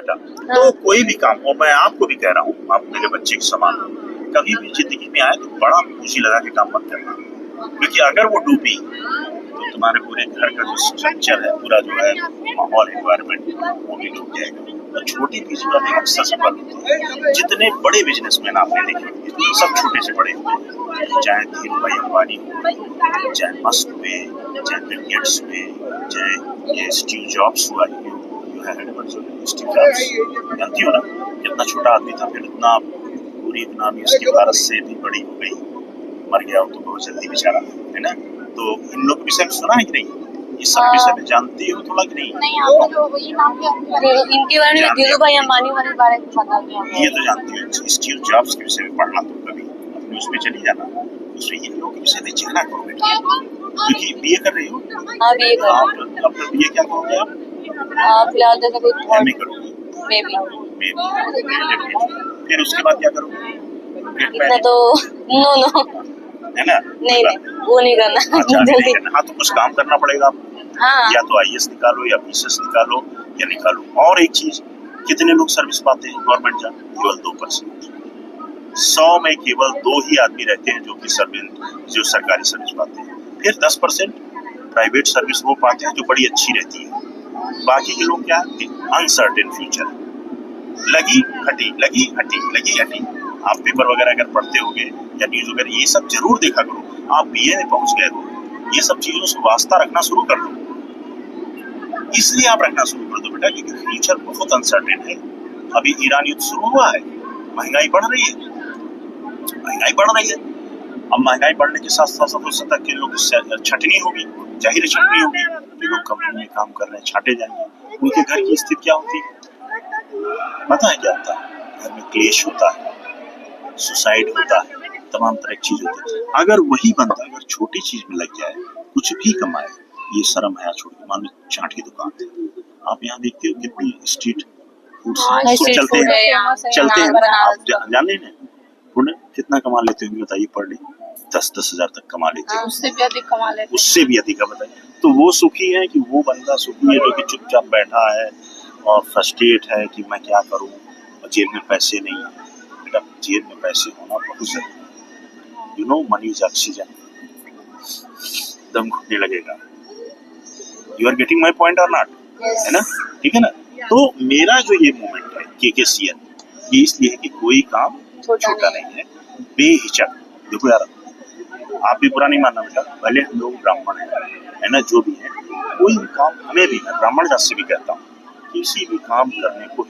बेटा। तो कोई भी काम, और मैं आपको भी कह रहा हूँ, आप मेरे बच्चे के समान हो, कभी भी जिंदगी में आए तो बड़ा पूंजी लगा के काम मत करना, क्योंकि अगर वो डूबी तो तुम्हारे पूरे घर का जो स्ट्रक्चर है, पूरा जो है माहौल, एनवायरमेंट, वो भी डूब जाएगा। और छोटी बीज वाले अक्सर सफल होते हैं। जितने बड़े बिजनेसमैन आपने देखे होंगे, सब छोटे से बड़े हुए, चाहे धीरू भाई अंबानी हुए, चाहे मस्क हुए, चाहे बिल गेट्स हुए, चाहे ये स्टीव जॉब्स हुआ, जो है स्टीव जॉब्स, जानती हो ना, कितना छोटा आदमी था, फिर इतना पूरी इकोनॉमी उसकी भारत से भी बड़ी हो गई, मर गया वो तो बहुत जल्दी बेचारा, है ना। तो इन लोग विषय में सुना है कि नहीं? ये सब विषय में जानती हो थोड़ा कि नहीं? नहीं, आपको तो ये नाम इनके बारे में, धीरू भाई अंबानी वाले बारे में पता नहीं। ये तो जानती हो, स्टीव जॉब्स के विषय में पढ़ना तो कभी अपने उसमें चली जाना, उसमें इन लोगों के विषय में जाना करो बेटा, क्योंकि बीए कर रही हो। हाँ, बीए कर रही हूँ। अब बीए क्या करोगे आप? फिलहाल तो कोई एमए करोगे? फिर उसके बाद क्या करोगे? इतना तो नो, है ना? नहीं, वो नहीं करना। अच्छा, नहीं करना। हाँ, तो कुछ काम करना पड़ेगा आपको। हाँ। या तो आईएएस निकालो, या पीसीएस निकालो, या निकालो। और एक चीज, कितने लोग सर्विस पाते हैं गवर्नमेंट जॉब? केवल 2%। 100 में केवल 2 ही आदमी रहते हैं जो कि जो सरकारी सर्विस पाते हैं। फिर 10% प्राइवेट सर्विस वो पाते हैं जो बड़ी अच्छी रहती है। बाकी के लोग क्या, अनसर्टेन फ्यूचर, लगी हटी। आप पेपर वगैरह अगर पढ़ते होगे या न्यूज वगैरह, ये सब जरूर देखा करो। आप बीए में पहुंच गए हो, ये सब चीजों से वास्ता रखना शुरू कर दो। इसलिए आप रखना शुरू कर दो बेटा, क्योंकि फ्यूचर बहुत अनसर्टेन है। अभी ईरान युद्ध शुरू हुआ है, महंगाई बढ़ रही है। अब महंगाई बढ़ने के साथ साथ हो सकता है कि लोग छटनी होगी, जाहिर छटनी होगी, जो लोग कंपनी में काम कर रहे हैं छाटे जाएंगे। उनके घर की स्थिति क्या होती है पता है? क्या होता है? घर में क्लेश होता है, सुसाइड होता है, तमाम तरह की चीज होती है। अगर वही बंदा अगर छोटी चीज में लग जाए, कुछ भी कमाए, ये शर्म है छोड़ के, मान लो चाट की दुकान है, आप यहाँ देखते हो कितनी स्ट्रीट फूड चलते हैं, आप जाने ना उन्हें कितना कमा लेते होंगे बताइए पर डे? 10-10 हजार तक कमा लेते हैं। उससे भी अधिक कमा लेते हैं। उससे भी अधिक बताइए। तो वो सुखी है कि वो बंदा सुखी है जो कि चुपचाप बैठा है और फ्रस्ट्रेट है कि मैं क्या करूं, जेब में पैसे नहीं है। बेटा, जेब में पैसे होना बहुत जरूरी है। You know, money is oxygen. दम घुटने लगेगा। You are getting my point और नॉट? है ना? ठीक है ना? तो मेरा जो ये मूवमेंट है केकेसीएल, ये इसलिए है कि कोई काम छोटा नहीं है। बेहिचक देखो यार, आप भी बुरा नहीं मानना बेटा, भले हम लोग ब्राह्मण है ना, जो भी है, कोई भी काम, हमें भी, मैं ब्राह्मण जात से भी कहता हूँ, किसी भी काम करने को